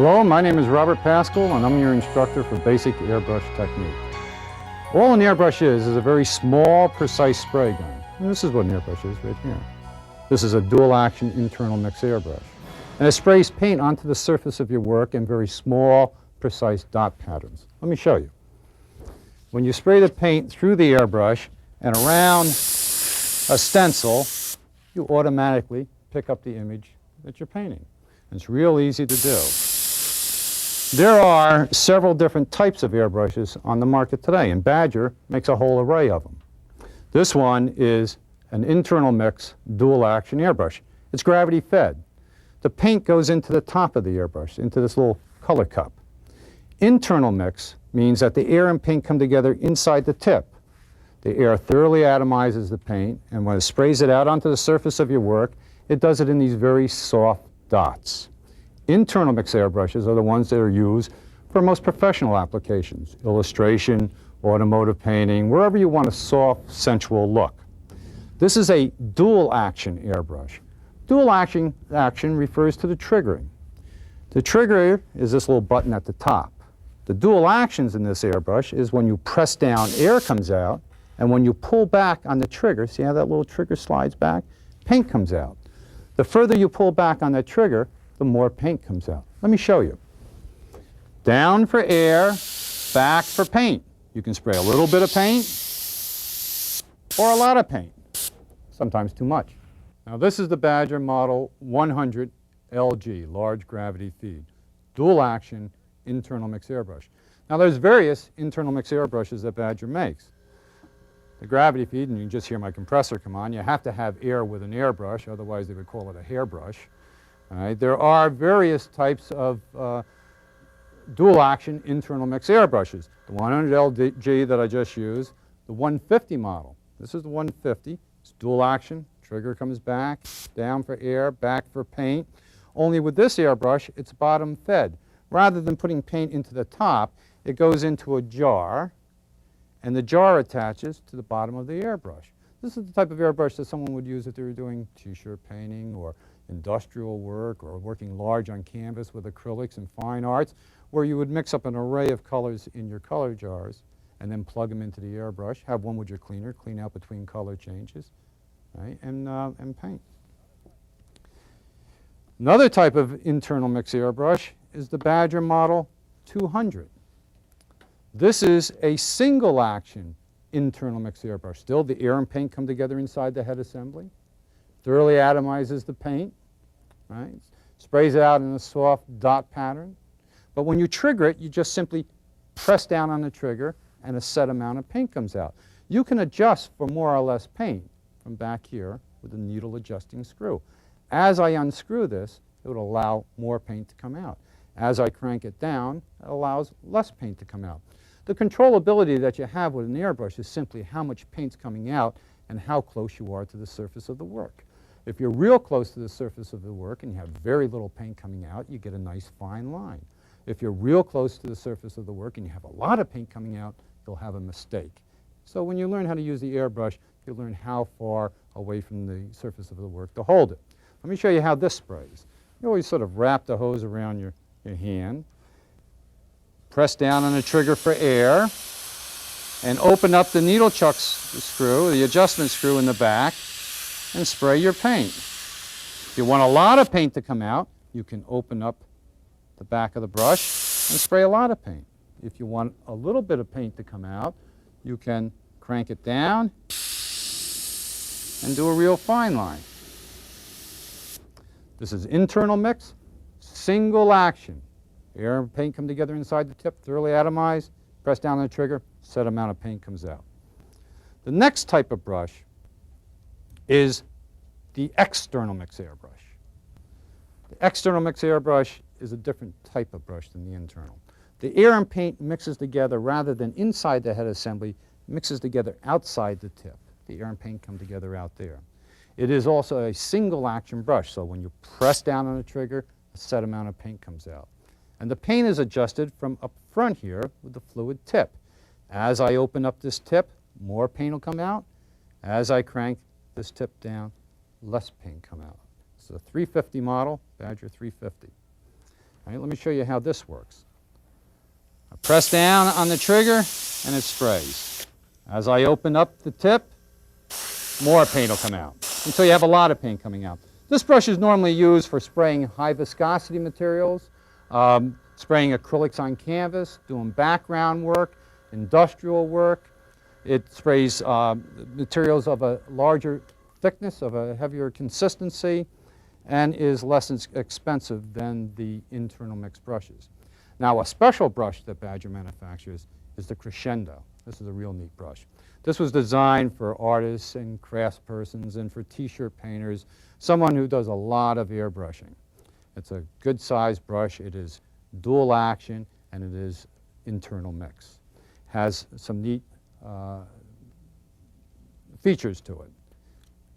Hello, my name is Robert Pascal, and I'm your instructor for basic airbrush technique. All an airbrush is a very small, precise spray gun. And this is what an airbrush is right here. This is a dual-action internal mix airbrush. And it sprays paint onto the surface of your work in very small, precise dot patterns. Let me show you. When you spray the paint through the airbrush and around a stencil, you automatically pick up the image that you're painting. It's real easy to do. There are several different types of airbrushes on the market today, and Badger makes a whole array of them. This one is an internal mix dual action airbrush. It's gravity fed. The paint goes into the top of the airbrush, into this little color cup. Internal mix means that the air and paint come together inside the tip. The air thoroughly atomizes the paint, and when it sprays it out onto the surface of your work, it does it in these very soft dots. Internal mix airbrushes are the ones that are used for most professional applications, illustration, automotive painting, wherever you want a soft, sensual look. This is a dual action airbrush. Dual action refers to the triggering. The trigger is this little button at the top. The dual actions in this airbrush is when you press down, air comes out, and when you pull back on the trigger, see how that little trigger slides back? Paint comes out. The further you pull back on that trigger, the more paint comes out. Let me show you. Down for air, back for paint. You can spray a little bit of paint or a lot of paint, sometimes too much. Now this is the Badger Model 100 LG, large gravity feed, dual action internal mix airbrush. Now there's various internal mix airbrushes that Badger makes. The gravity feed, and you can just hear my compressor come on, you have to have air with an airbrush, otherwise they would call it a hairbrush. All right. There are various types of dual-action internal mix airbrushes. The 100 LG that I just used, the 150 model. This is the 150. It's dual-action. Trigger comes back, down for air, back for paint. Only with this airbrush, it's bottom-fed. Rather than putting paint into the top, it goes into a jar, and the jar attaches to the bottom of the airbrush. This is the type of airbrush that someone would use if they were doing t-shirt painting or industrial work or working large on canvas with acrylics and fine arts, where you would mix up an array of colors in your color jars and then plug them into the airbrush, have one with your cleaner, clean out between color changes, right, and paint. Another type of internal mix airbrush is the Badger Model 200. This is a single action internal mix airbrush. Still, the air and paint come together inside the head assembly. Thoroughly atomizes the paint, right? Sprays it out in a soft dot pattern. But when you trigger it, you just simply press down on the trigger and a set amount of paint comes out. You can adjust for more or less paint from back here with a needle adjusting screw. As I unscrew this, it would allow more paint to come out. As I crank it down, it allows less paint to come out. The controllability that you have with an airbrush is simply how much paint's coming out and how close you are to the surface of the work. If you're real close to the surface of the work and you have very little paint coming out, you get a nice fine line. If you're real close to the surface of the work and you have a lot of paint coming out, you'll have a mistake. So when you learn how to use the airbrush, you learn how far away from the surface of the work to hold it. Let me show you how this sprays. You always sort of wrap the hose around your hand, press down on the trigger for air, and open up the needle chuck screw, the adjustment screw in the back, and spray your paint. If you want a lot of paint to come out, you can open up the back of the brush and spray a lot of paint. If you want a little bit of paint to come out, you can crank it down and do a real fine line. This is internal mix, single action. Air and paint come together inside the tip, thoroughly atomized, press down on the trigger, set amount of paint comes out. The next type of brush is the external mix airbrush. The external mix airbrush is a different type of brush than the internal. The air and paint mixes together rather than inside the head assembly, mixes together outside the tip. The air and paint come together out there. It is also a single action brush, so when you press down on the trigger, a set amount of paint comes out. And the paint is adjusted from up front here with the fluid tip. As I open up this tip, more paint will come out. As I crank this tip down, less paint come out. It's a 350 model, Badger 350. All right, let me show you how this works. I press down on the trigger and it sprays. As I open up the tip, more paint will come out until you have a lot of paint coming out. This brush is normally used for spraying high viscosity materials, spraying acrylics on canvas, doing background work, industrial work. It sprays materials of a larger thickness, of a heavier consistency, and is less expensive than the internal mix brushes. Now, a special brush that Badger manufactures is the Crescendo. This is a real neat brush. This was designed for artists and craftspersons and for t-shirt painters, someone who does a lot of airbrushing. It's a good sized brush. It is dual action and it is internal mix. Has some neat features to it,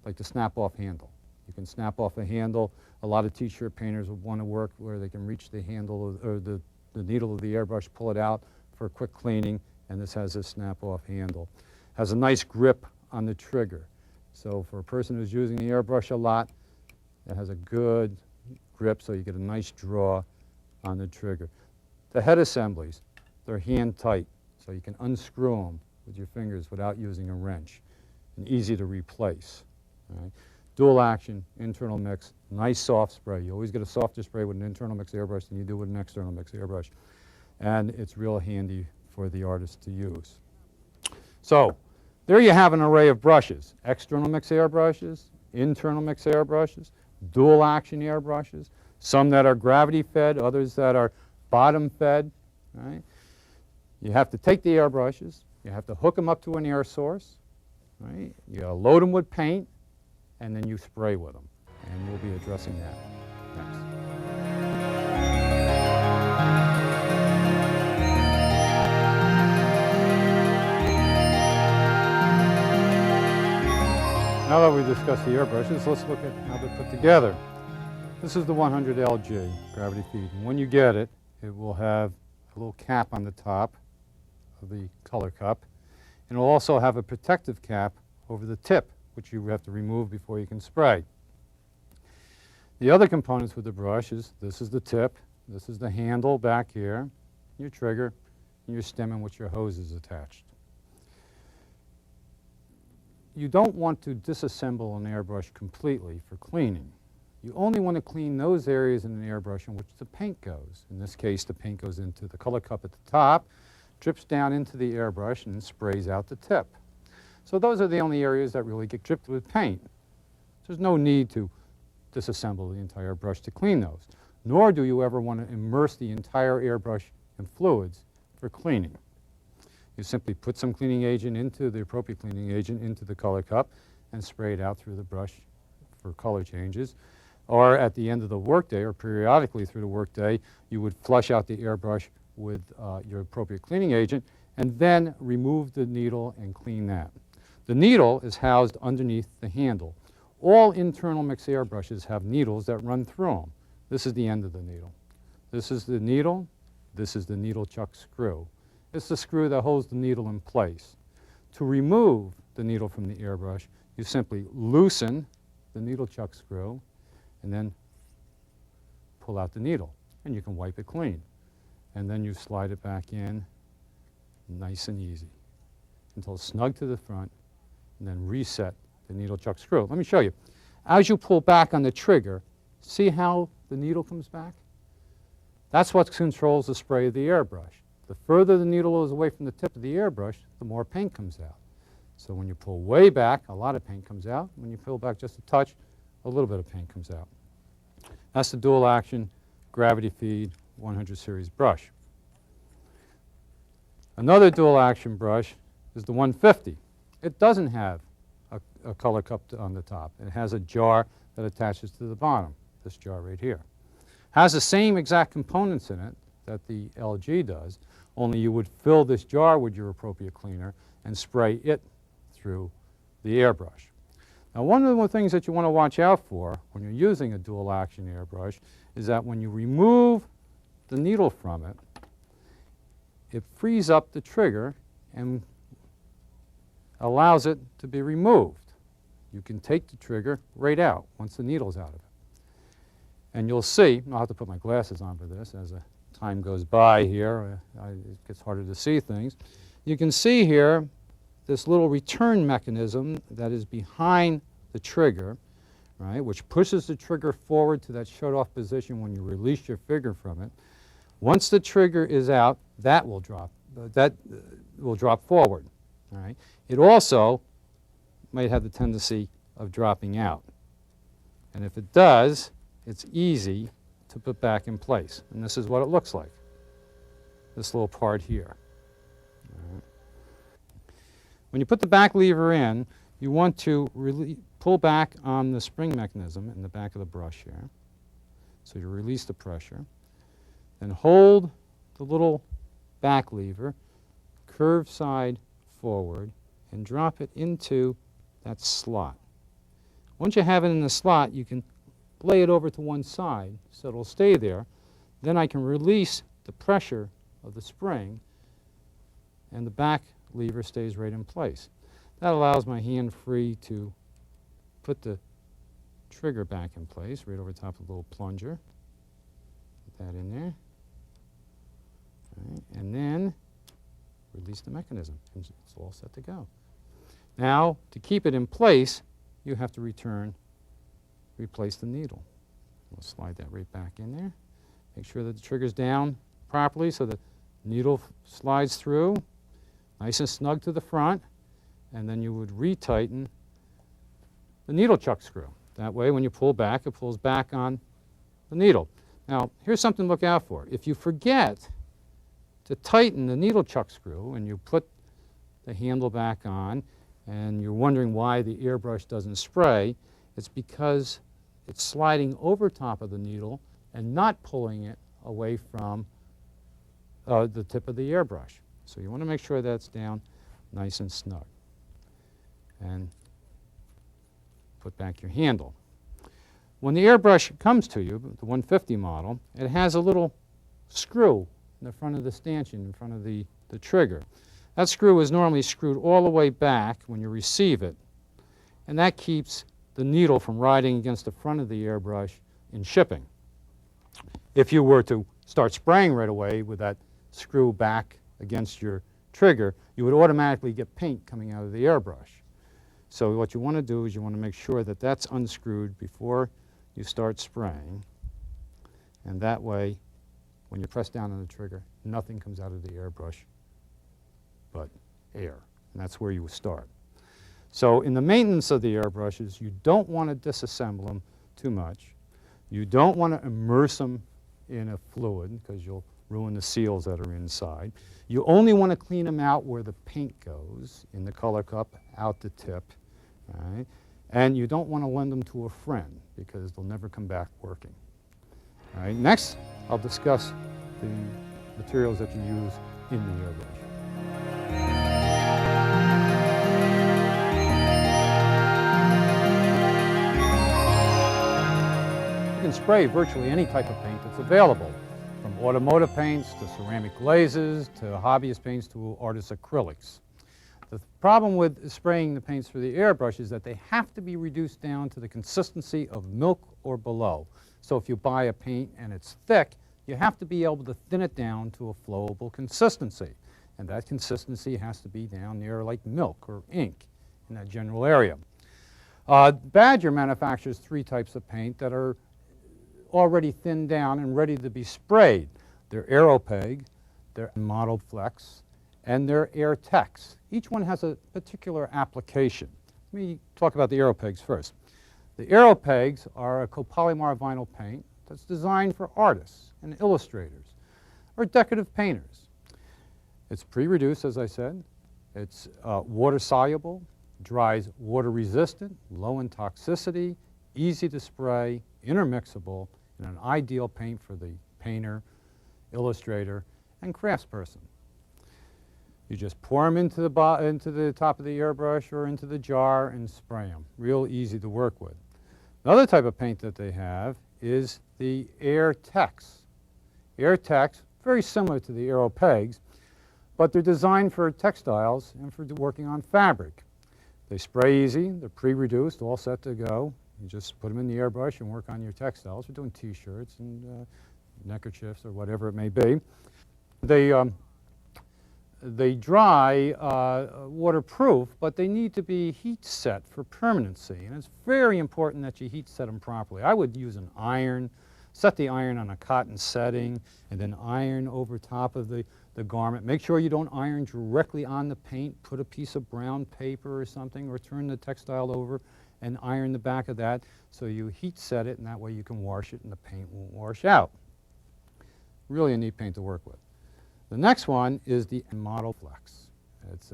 like the snap-off handle. You can snap off a handle. A lot of t-shirt painters would want to work where they can reach the handle or the needle of the airbrush, pull it out for quick cleaning, and this has a snap-off handle. Has a nice grip on the trigger. So for a person who's using the airbrush a lot, it has a good grip so you get a nice draw on the trigger. The head assemblies, they're hand tight, so you can unscrew them with your fingers without using a wrench, and easy to replace. All right? Dual action, internal mix, nice soft spray. You always get a softer spray with an internal mix airbrush than you do with an external mix airbrush. And it's real handy for the artist to use. So there you have an array of brushes: external mix airbrushes, internal mix airbrushes, dual action airbrushes, some that are gravity fed, others that are bottom fed. Right? You have to take the airbrushes, you have to hook them up to an air source, right? You load them with paint, and then you spray with them. And we'll be addressing that next. Now that we've discussed the airbrushes, let's look at how they're put together. This is the 100 LG gravity feed. And when you get it, it will have a little cap on the top of the color cup. And it will also have a protective cap over the tip, which you have to remove before you can spray. The other components with the brush is, this is the tip, this is the handle back here, your trigger, and your stem in which your hose is attached. You don't want to disassemble an airbrush completely for cleaning. You only want to clean those areas in an airbrush in which the paint goes. In this case, the paint goes into the color cup at the top, drips down into the airbrush, and sprays out the tip. So those are the only areas that really get dripped with paint. There's no need to disassemble the entire brush to clean those, nor do you ever want to immerse the entire airbrush in fluids for cleaning. You simply put some cleaning agent into the appropriate cleaning agent into the color cup and spray it out through the brush for color changes. Or at the end of the workday, or periodically through the workday, you would flush out the airbrush with your appropriate cleaning agent and then remove the needle and clean that. The needle is housed underneath the handle. All internal mix airbrushes have needles that run through them. This is the end of the needle. This is the needle. This is the needle chuck screw. It's the screw that holds the needle in place. To remove the needle from the airbrush, you simply loosen the needle chuck screw and then pull out the needle, and you can wipe it clean. And then you slide it back in nice and easy until it's snug to the front, and then reset the needle chuck screw. Let me show you. As you pull back on the trigger, see how the needle comes back? That's what controls the spray of the airbrush. The further the needle is away from the tip of the airbrush, the more paint comes out. So when you pull way back, a lot of paint comes out. When you pull back just a touch, a little bit of paint comes out. That's the dual action gravity feed 100 series brush. Another dual action brush is the 150. It doesn't have a color cup on the top. It has a jar that attaches to the bottom, this jar right here. Has the same exact components in it that the LG does, only you would fill this jar with your appropriate cleaner and spray it through the airbrush. Now, one of the things that you want to watch out for when you're using a dual action airbrush is that when you remove the needle from it, it frees up the trigger and allows it to be removed. You can take the trigger right out once the needle's out of it. And you'll see, I'll have to put my glasses on for this as time goes by here, it gets harder to see things. You can see here this little return mechanism that is behind the trigger, right, which pushes the trigger forward to that shut-off position when you release your finger from it. Once the trigger is out, that will drop forward. All right. It also might have the tendency of dropping out. And if it does, it's easy to put back in place. And this is what it looks like, this little part here. All right. When you put the back lever in, you want to pull back on the spring mechanism in the back of the brush here. So you release the pressure. Then hold the little back lever, curve side forward, and drop it into that slot. Once you have it in the slot, you can lay it over to one side so it'll stay there. Then I can release the pressure of the spring, and the back lever stays right in place. That allows my hand free to put the trigger back in place, right over top of the little plunger. Put that in there. All right, and then release the mechanism, and it's all set to go. Now, to keep it in place, you have to replace the needle. We'll slide that right back in there. Make sure that the trigger's down properly so the needle slides through, nice and snug to the front, and then you would retighten the needle chuck screw. That way, when you pull back, it pulls back on the needle. Now, here's something to look out for. If you forget to tighten the needle chuck screw and you put the handle back on and you're wondering why the airbrush doesn't spray, it's because it's sliding over top of the needle and not pulling it away from the tip of the airbrush. So you want to make sure that's down nice and snug. And put back your handle. When the airbrush comes to you, the 150 model, it has a little screw in the front of the stanchion, in front of the trigger. That screw is normally screwed all the way back when you receive it, and that keeps the needle from riding against the front of the airbrush in shipping. If you were to start spraying right away with that screw back against your trigger, you would automatically get paint coming out of the airbrush. So what you want to do is you want to make sure that that's unscrewed before you start spraying, and that way, when you press down on the trigger, nothing comes out of the airbrush but air, and that's where you start. So in the maintenance of the airbrushes, you don't want to disassemble them too much. You don't want to immerse them in a fluid because you'll ruin the seals that are inside. You only want to clean them out where the paint goes, in the color cup, out the tip. Right? And you don't want to lend them to a friend because they'll never come back working. All right? Next, I'll discuss the materials that you use in the airbrush. You can spray virtually any type of paint that's available, from automotive paints to ceramic glazes to hobbyist paints to artist acrylics. The problem with spraying the paints through the airbrush is that they have to be reduced down to the consistency of milk or below. So if you buy a paint and it's thick, you have to be able to thin it down to a flowable consistency. And that consistency has to be down near like milk or ink in that general area. Badger manufactures 3 types of paint that are already thinned down and ready to be sprayed. They're Aeropeg, they're Mottled Flex, and they're Airtex. Each one has a particular application. Let me talk about the Aeropegs first. The Aeropegs are a copolymer vinyl paint that's designed for artists and illustrators or decorative painters. It's pre-reduced, as I said. It's water-soluble, dries water-resistant, low in toxicity, easy to spray, intermixable, and an ideal paint for the painter, illustrator, and craftsperson. You just pour them into the top of the airbrush or into the jar and spray them. Real easy to work with. Another type of paint that they have is the Airtex. Airtex, very similar to the Aeropegs, but they're designed for textiles and for working on fabric. They spray easy, they're pre-reduced, all set to go. You just put them in the airbrush and work on your textiles. We're doing T-shirts and neckerchiefs or whatever it may be. They dry waterproof, but they need to be heat set for permanency. And it's very important that you heat set them properly. I would use an iron, set the iron on a cotton setting, and then iron over top of the garment. Make sure you don't iron directly on the paint. Put a piece of brown paper or something, or turn the textile over and iron the back of that so you heat set it, and that way you can wash it and the paint won't wash out. Really a neat paint to work with. The next one is the Model Flex. It's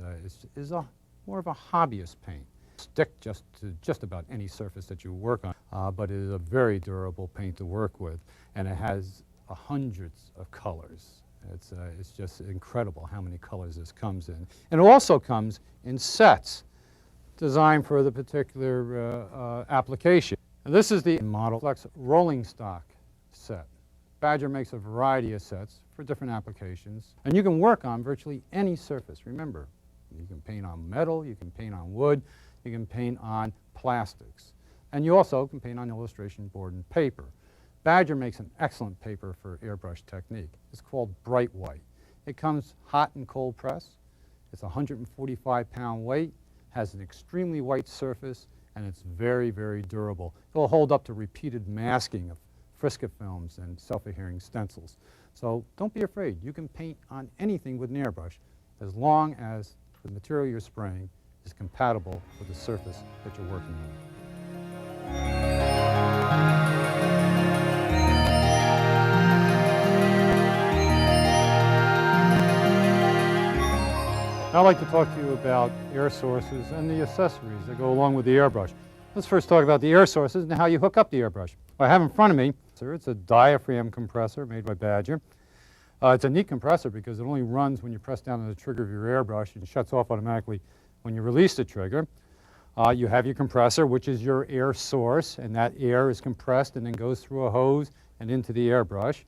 more of a hobbyist paint. Stick to just about any surface that you work on, but it is a very durable paint to work with, and it has hundreds of colors. It's just incredible how many colors this comes in. And it also comes in sets designed for the particular application. And this is the Model Flex rolling stock set. Badger makes a variety of sets for different applications, and you can work on virtually any surface. Remember, you can paint on metal, you can paint on wood, you can paint on plastics, and you also can paint on illustration board and paper. Badger makes an excellent paper for airbrush technique. It's called Bright White. It comes hot and cold press. It's 145-pound weight, has an extremely white surface, and it's very, very durable. It'll hold up to repeated masking of Frisket films and self-adhering stencils. So don't be afraid. You can paint on anything with an airbrush as long as the material you're spraying is compatible with the surface that you're working on. Now I'd like to talk to you about air sources and the accessories that go along with the airbrush. Let's first talk about the air sources and how you hook up the airbrush. What I have in front of me, it's a diaphragm compressor made by Badger. It's a neat compressor because it only runs when you press down on the trigger of your airbrush and shuts off automatically when you release the trigger. You have your compressor, which is your air source, and that air is compressed and then goes through a hose and into the airbrush.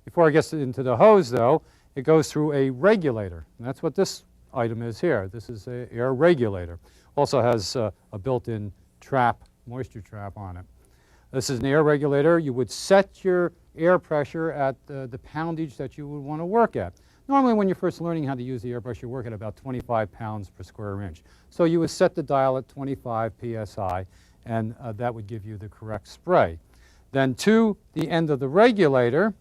Before it gets into the hose, though, it goes through a regulator, and that's what this item is here. This is an air regulator. Also has a built-in trap, moisture trap on it. This is an air regulator. You would set your air pressure at the poundage that you would want to work at. Normally when you're first learning how to use the airbrush, you work at about 25 pounds per square inch. So you would set the dial at 25 psi, and that would give you the correct spray. Then to the end of the regulator,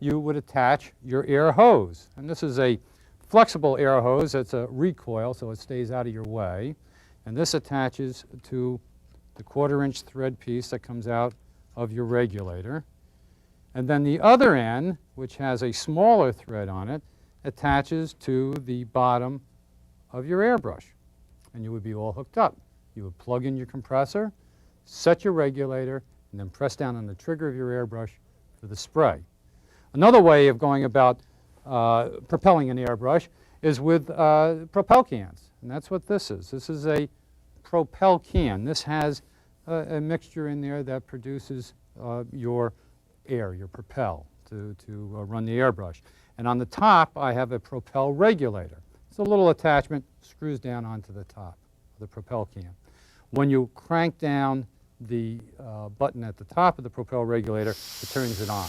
you would attach your air hose. And this is a flexible air hose. It's a recoil, so it stays out of your way. And this attaches to the 1/4-inch thread piece that comes out of your regulator. And then the other end, which has a smaller thread on it, attaches to the bottom of your airbrush. And you would be all hooked up. You would plug in your compressor, set your regulator, and then press down on the trigger of your airbrush for the spray. Another way of going about propelling an airbrush is with propel cans. And that's what this is. This is a propel can. This has a mixture in there that produces your air, your propel, to run the airbrush. And on the top, I have a propel regulator. It's a little attachment, screws down onto the top of the propel can. When you crank down the button at the top of the propel regulator, it turns it on.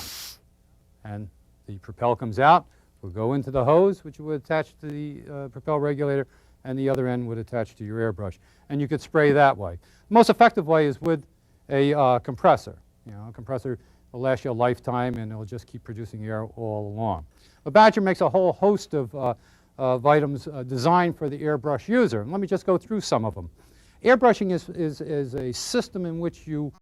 And the propel comes out, will go into the hose, which would attach to the propel regulator, and the other end would attach to your airbrush. And you could spray that way. The most effective way is with a compressor. You know, a compressor will last you a lifetime, and it'll just keep producing air all along. But Badger makes a whole host of items designed for the airbrush user. And let me just go through some of them. Airbrushing is a system in which you